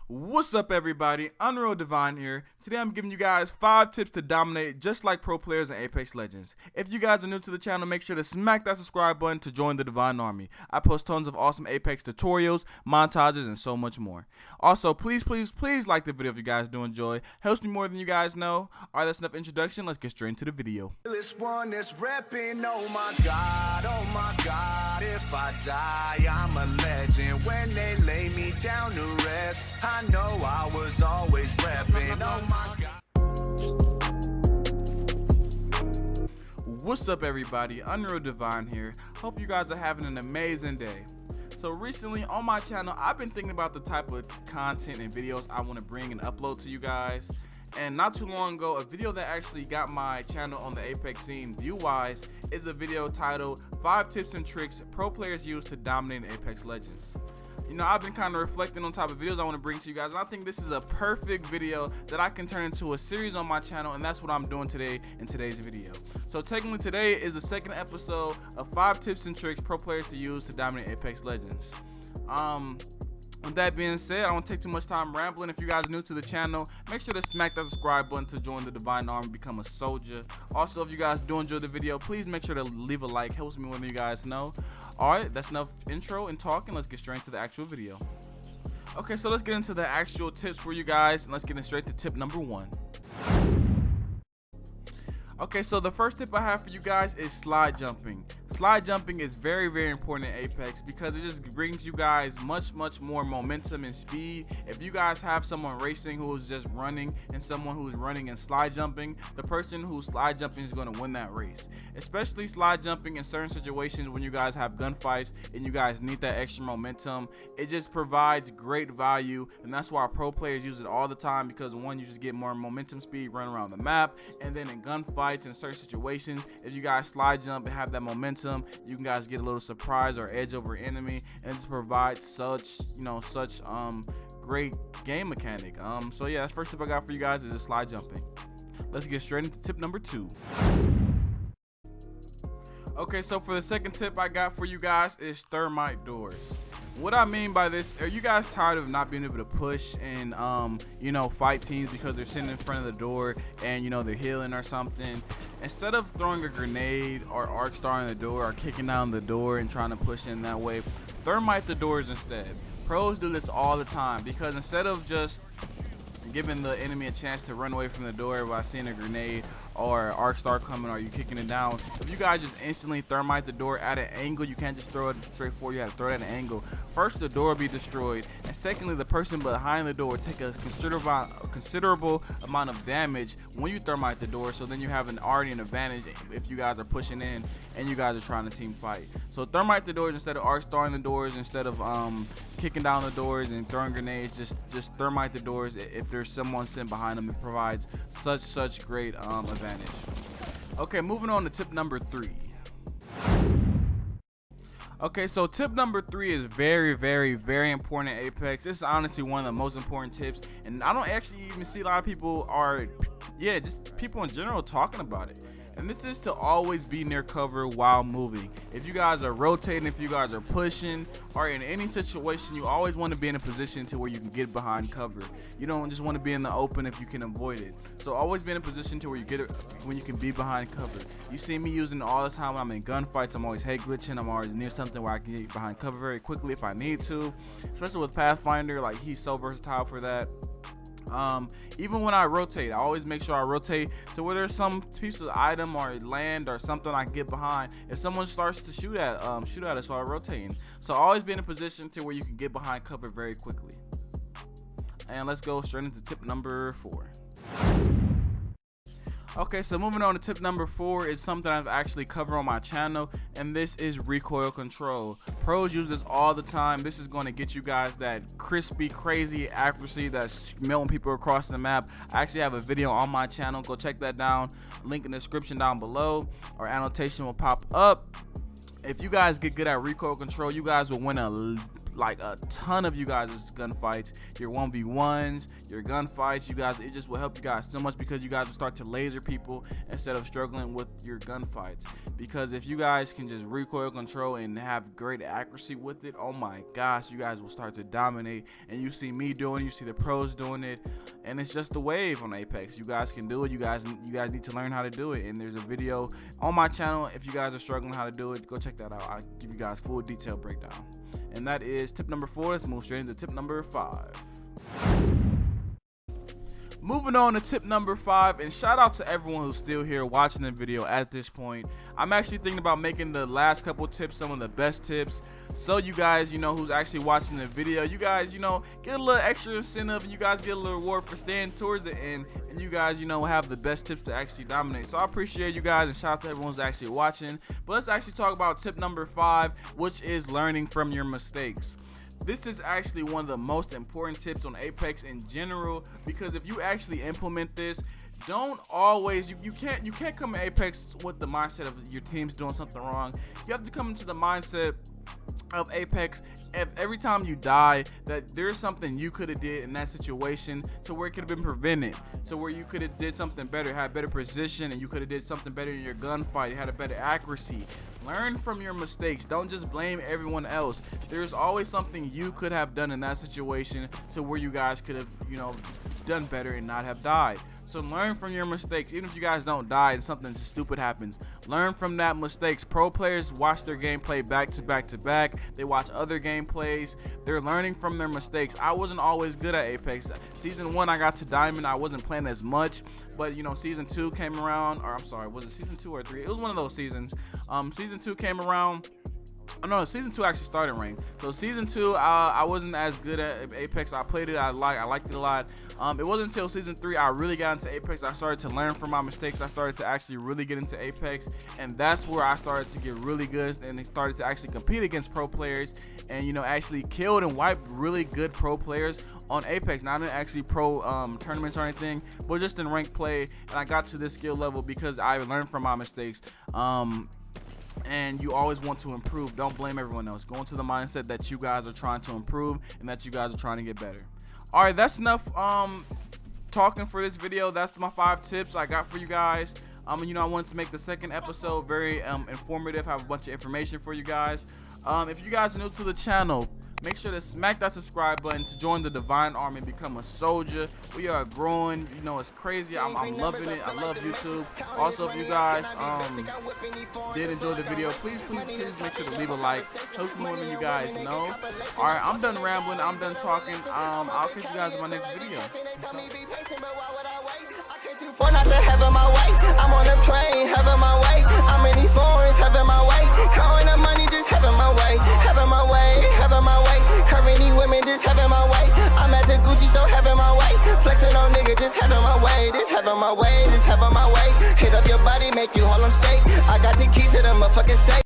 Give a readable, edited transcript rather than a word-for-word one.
What's up, everybody? Unreal Divine here. Today I'm giving you guys 5 tips to dominate just like pro players in Apex Legends. If you guys are new to the channel, make sure to smack that subscribe button to join the Divine Army. I post tons of awesome Apex tutorials, montages, and so much more. Also, please like the video if you guys do enjoy. Helps me more than you guys know. Alright, that's enough introduction. Let's get straight into the video. This one is repping, oh my god, if I die, I'm a legend. When they lay me down to rest, I know I was always repping, oh my god. What's up, everybody? Unreal Divine here. Hope you guys are having an amazing day. So recently on my channel, I've been thinking about the type of content and videos I want to bring and upload to you guys. And not too long ago, a video that actually got my channel on the Apex scene view-wise is a video titled 5 Tips and Tricks Pro Players Use to Dominate in Apex Legends. You know, I've been kind of reflecting on type of videos I want to bring to you guys, and I think this is a perfect video that I can turn into a series on my channel, and that's what I'm doing today in today's video. So technically today is the second episode of 5 tips and tricks pro players to use to dominate Apex Legends. With that being said, I don't take too much time rambling. If you guys are new to the channel, make sure to smack that subscribe button to join the Divine Army, become a soldier. Also, if you guys do enjoy the video, please make sure to leave a like. Helps me when you guys know. Alright, that's enough intro and talking. Let's get straight into the actual video. Okay, so let's get into the actual tips for you guys, and let's get straight to tip number 1. Okay, so the first tip I have for you guys is slide jumping. Slide jumping is very important in Apex because it just brings you guys much more momentum and speed. If you guys have someone racing who is just running and someone who's running and slide jumping, the person who's slide jumping is going to win that race. Especially slide jumping in certain situations when you guys have gunfights and you guys need that extra momentum. It just provides great value, and that's why pro players use it all the time, because one, you just get more momentum speed, run around the map, and then in gunfights in certain situations, if you guys slide jump and have that momentum, you can guys get a little surprise or edge over enemy, and it provides such great game mechanic. So yeah, that's first tip I got for you guys is just slide jumping. Let's get straight into tip number 2. Okay, so for the second tip I got for you guys is Thermite Doors. What I mean by this, are you guys tired of not being able to push and fight teams because they're sitting in front of the door and they're healing or something? Instead of throwing a grenade or arc starring the door or kicking down the door and trying to push in that way, thermite the doors instead. Pros do this all the time because instead of just giving the enemy a chance to run away from the door by seeing a grenade or arc star coming or you kicking it down, if you guys just instantly thermite the door at an angle, you can't just throw it straight forward, you have to throw it at an angle. First, the door will be destroyed, and secondly, the person behind the door will take a considerable amount of damage when you thermite the door, so then you have already an advantage if you guys are pushing in and you guys are trying to team fight. So thermite the doors instead of arc starring the doors, instead of kicking down the doors and throwing grenades. Just thermite the doors if there's someone sitting behind them. It provides such great advantage. Okay, moving on to tip number 3. Okay, so tip number 3 is very important in Apex. This is honestly one of the most important tips, and I don't actually even see a lot of people just people in general talking about it. And this is to always be near cover while moving. If you guys are rotating, if you guys are pushing, or in any situation, you always want to be in a position to where you can get behind cover. You don't just want to be in the open if you can avoid it. So always be in a position to where you get it when you can be behind cover. You see me using it all the time when I'm in gunfights. I'm always head glitching. I'm always near something where I can get behind cover very quickly if I need to. Especially with Pathfinder, like he's so versatile for that. Even when I rotate, I always make sure I rotate to where there's some piece of item or land or something I can get behind if someone starts to shoot at us while rotating. So always be in a position to where you can get behind cover very quickly. And let's go straight into tip number 4. Okay, so moving on to tip number 4 is something I've actually covered on my channel, and this is Recoil Control. Pros use this all the time. This is going to get you guys that crispy, crazy accuracy that's melting people across the map. I actually have a video on my channel. Go check that down. Link in the description down below, or annotation will pop up. If you guys get good at Recoil Control, you guys will win a like a ton of you guys' gunfights, your 1v1s, your gunfights. You guys, it just will help you guys so much because you guys will start to laser people instead of struggling with your gunfights. Because if you guys can just recoil control and have great accuracy with it, oh my gosh, you guys will start to dominate. And you see me doing it, you see the pros doing it, and it's just the wave on Apex. You guys can do it. You guys need to learn how to do it. And there's a video on my channel if you guys are struggling how to do it. Go check that out. I'll give you guys full detailed breakdown. And that is tip number 4. Let's move straight into tip number 5. Moving on to tip number 5, and shout out to everyone who's still here watching the video at this point. I'm actually thinking about making the last couple tips some of the best tips, so you guys, who's actually watching the video, you guys, get a little extra incentive, and you guys get a little reward for staying towards the end, and you guys, have the best tips to actually dominate. So I appreciate you guys, and shout out to everyone who's actually watching. But let's actually talk about tip number 5, which is learning from your mistakes. This is actually one of the most important tips on Apex in general, because if you actually implement this, don't always you can't come to Apex with the mindset of your team's doing something wrong. You have to come into the mindset of Apex every time you die that there's something you could have did in that situation to where it could have been prevented, so where you could have did something better, had better position, and you could have did something better in your gunfight, you had a better accuracy. Learn from your mistakes. Don't just blame everyone else. There's always something you could have done in that situation to where you guys could have done better and not have died. So learn from your mistakes. Even if you guys don't die and something stupid happens, learn from that mistakes. Pro players watch their gameplay back to back to back. They watch other gameplays. They're learning from their mistakes. I wasn't always good at Apex. Season 1 I got to Diamond. I wasn't playing as much, but season 2 came around, or I'm sorry, was it season 2 or 3? It was one of those seasons. Season 2 came around. Oh, no, season 2 actually started ranked. So season 2, I wasn't as good at Apex. I played it, I liked it a lot. It wasn't until season 3 I really got into Apex. I started to learn from my mistakes. I started to actually really get into Apex, and that's where I started to get really good and started to actually compete against pro players, and actually killed and wiped really good pro players on Apex. Not in actually pro tournaments or anything, but just in ranked play. And I got to this skill level because I learned from my mistakes. And you always want to improve. Don't blame everyone else. Go into the mindset that you guys are trying to improve and that you guys are trying to get better. All right, that's enough talking for this video. That's my 5 tips I got for you guys. I wanted to make the second episode very informative, have a bunch of information for you guys. If you guys are new to the channel, make sure to smack that subscribe button to join the Divine Army and become a soldier. We are growing, it's crazy. I'm loving it. I love YouTube. Also, if you guys did enjoy the video, please make sure to leave a like. Helps more than you guys know. All right, I'm done rambling. I'm done talking. I'll catch you guys in my next video. For not to having my way, I'm on a plane, having my way. I'm in these foreigns, having my way. Counting the money, just having my way, having my way, having my way. Currently women, just having my way. I'm at the Gucci store, having my way. Flexing on nigga, just having my way, just having my way, just having my way. Hit up your body, make you all them shake. I got the key to the motherfucking safe.